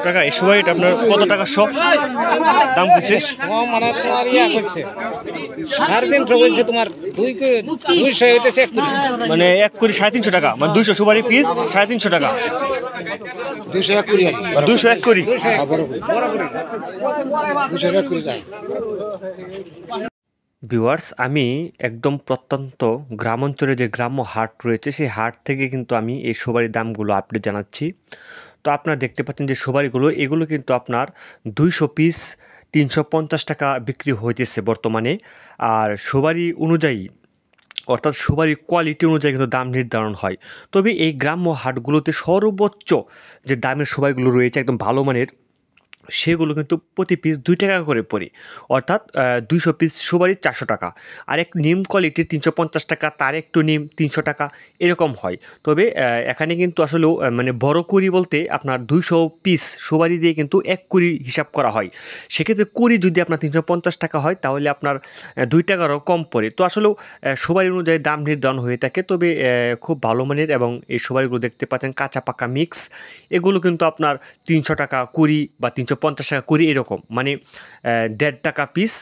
কাকা এই সুপারিটা আপনার কত টাকা শ দাম কইছে? মানে তোমার ইয়া করছে 350 বলছে, তোমার 200 হইতেছে 1 কোটি, মানে 1 কোটি 350 টাকা, মানে 200 সুপারি পিস 350 টাকা, 201 কোটি 201 কোটি। ভিউয়ার্স, আমি একদম প্রত্যন্ত গ্রাম অঞ্চলে যে গ্রাম্য হাট রয়েছে সেই হাট থেকে কিন্তু আমি এই সুপারির দামগুলো আপডেট জানাচ্ছি। তো আপনারা দেখতে পাচ্ছেন যে সুপারিগুলো এগুলো কিন্তু আপনার 200 পিস 350 টাকা বিক্রি হইতেছে বর্তমানে। আর সুপারি অনুযায়ী অর্থাৎ সুপারির কোয়ালিটি অনুযায়ী কিন্তু দাম নির্ধারণ হয়। তবে এই গ্রাম্য হাটগুলোতে সর্বোচ্চ যে দামের সুপারিগুলো রয়েছে একদম ভালো মানের, সেগুলো কিন্তু প্রতি পিস 2 টাকা করে পড়ে, অর্থাৎ 200 পিস সুপারি 400 টাকা। আর একটু নিম কোয়ালিটির 350 টাকা, তার একটু নিম 300 টাকা, এরকম হয়। তবে এখানে কিন্তু আসলেও মানে বড় কুড়ি বলতে আপনার 200 পিস সুপারি দিয়ে কিন্তু 1 কুড়ি হিসাব করা হয়। সেক্ষেত্রে কুড়ি যদি আপনার 350 টাকা হয় তাহলে আপনার 2 টাকারও কম পড়ে। তো আসলেও সুপারি অনুযায়ী দাম নির্ধারণ হয়ে থাকে। তবে খুব ভালো মানের এবং এই সুপারিগুলো দেখতে পাচ্ছেন কাঁচা পাকা মিক্স, এগুলো কিন্তু আপনার 300 টাকা কুড়ি বা 350 টাকা কুড়ি এরকম, মানে 1.5 টাকা পিস,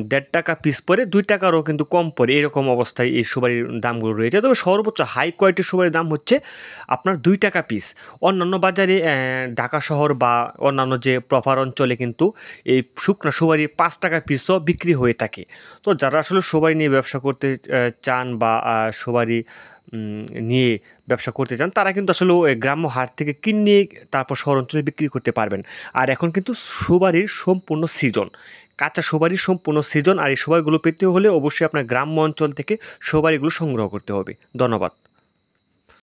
1.5 টাকা পিস পরে 2 টাকারও কিন্তু কম পড়ে, এরকম অবস্থায় এই সুপারির দামগুলো রয়েছে। তবে সর্বোচ্চ হাই কোয়ালিটির সুপারির দাম হচ্ছে আপনার 2 টাকা পিস। অন্যান্য বাজারে ঢাকা শহর বা অন্যান্য যে প্রপার অঞ্চলে কিন্তু এই শুকনা সুপারি 5 টাকা পিসও বিক্রি হয়ে থাকে। তো যারা আসলে সুপারি নিয়ে ব্যবসা করতে চান বা সুপারি নিয়ে ব্যবসা করতে চান, তারা কিন্তু আসলে ওই গ্রাম্য হাট থেকে কিনে তারপর শহর অঞ্চলে বিক্রি করতে পারবেন। আর এখন কিন্তু সুপারির সম্পূর্ণ সিজন, কাঁচা সুপারির সম্পূর্ণ সিজন। আর এই সুপারিগুলো পেতে হলে অবশ্যই আপনার গ্রাম্য অঞ্চল থেকে সুপারিগুলো সংগ্রহ করতে হবে। ধন্যবাদ।